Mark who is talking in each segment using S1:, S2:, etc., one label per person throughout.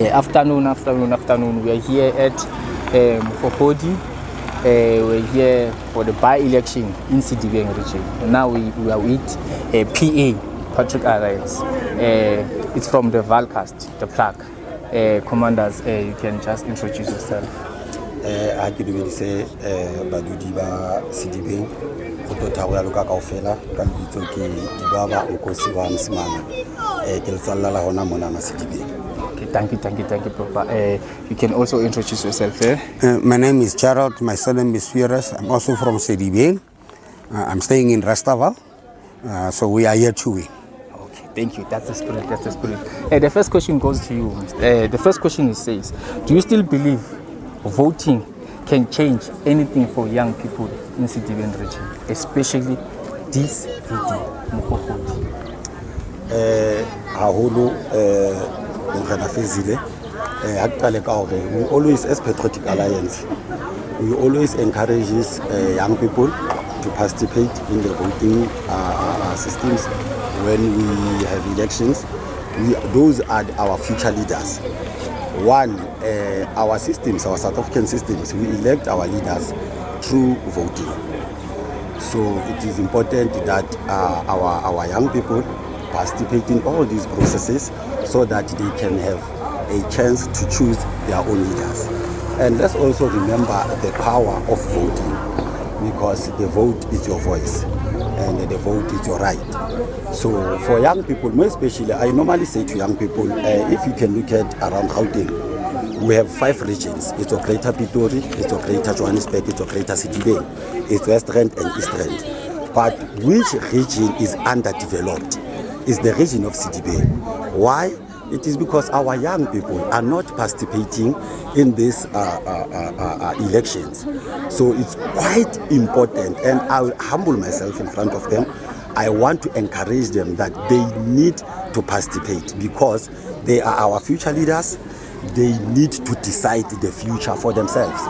S1: Afternoon. We are here at Mokokodi. We're here for the by-election in Sedibeng region. And now we are with PA, Patrick Alliance. It's from the Vaalcast, the plaque. Commanders, you can just introduce yourself.
S2: I can really say, Badudi ba Sedibeng, Ototawa Luka Kaufela, Kalbitoki, Dibaba, Okosiwa, Msimana, Kelsalala Hona Monana Sedibeng.
S1: Thank you, Papa. You can also introduce yourself.
S3: My name is Gerald. My surname is Fierce. I'm also from Sedibeng. I'm staying in Rastaval. So we are here to win.
S1: Okay, thank you. That's the spirit. The first question goes to you. The first question says, do you still believe voting can change anything for young people in Sedibeng region, especially this Mokokodi?
S2: We always, as Patriotic Alliance, we always encourage young people to participate in the voting systems when we have elections. Those are our future leaders. One, our systems, our South African systems, we elect our leaders through voting. So it is important that our young people participate in all these processes so that they can have a chance to choose their own leaders. And let's also remember the power of voting, because the vote is your voice and the vote is your right. So for young people, more especially, I normally say to young people, if you can look at around Gauteng, we have 5 regions. It's a Greater Pitori, it's a Greater Johannesburg, it's a Greater Sedibeng, it's West Rand and East Rand. But which region is underdeveloped is the region of Sedibeng. Why? It is because our young people are not participating in these elections. So it's quite important, and I will humble myself in front of them. I want to encourage them that they need to participate because they are our future leaders. They need to decide the future for themselves.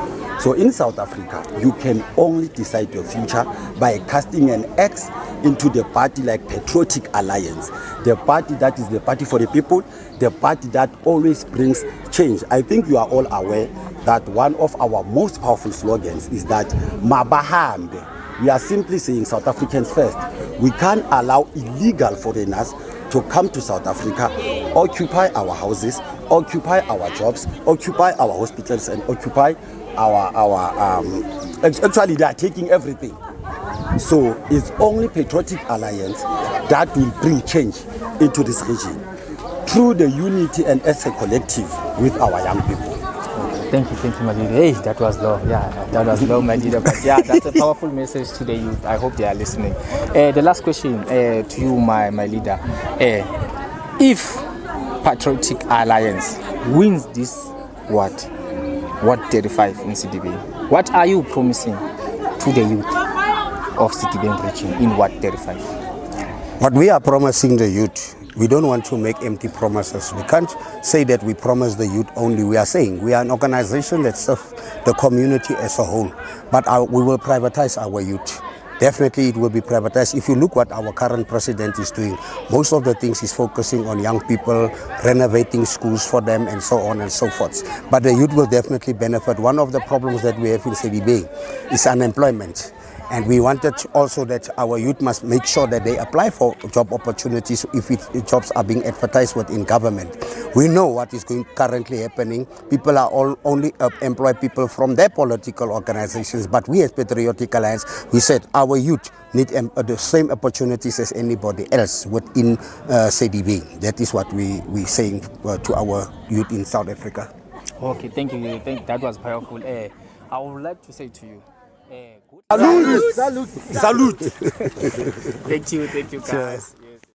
S2: So in South Africa, you can only decide your future by casting an X into the party like Patriotic Alliance, the party that is the party for the people, the party that always brings change. I think you are all aware that one of our most powerful slogans is that Mabahambe. We are simply saying South Africans first. We can't allow illegal foreigners to come to South Africa, occupy our houses, occupy our jobs, occupy our hospitals, and occupy actually they are taking everything. So it's only Patriotic Alliance that will bring change into this region through the unity and as a collective with our young people.
S1: Thank you, my leader. Hey, that was low. Yeah, that was low, my leader. But yeah, that's a powerful message to the youth. I hope they are listening. The last question to you, my leader. If Patriotic Alliance wins this Ward 35 in Sedibeng, what are you promising to the youth of Sedibeng region in Ward 35?
S3: What we are promising the youth, we don't want to make empty promises. We can't say that we promise the youth only. We are saying we are an organization that serves the community as a whole. But we will privatize our youth. Definitely it will be privatized. If you look what our current president is doing, most of the things is focusing on young people, renovating schools for them and so on and so forth. But the youth will definitely benefit. One of the problems that we have in Sedibeng is unemployment. And we wanted also that our youth must make sure that they apply for job opportunities if jobs are being advertised within government. We know what is currently happening. People are only employ people from their political organizations, but we as Patriotic Alliance, we said our youth need the same opportunities as anybody else within Sedibeng. That is what we saying to our youth in South Africa.
S1: Okay, thank you. That was powerful. I would like to say to you,
S2: Salute!
S1: Thank you, guys.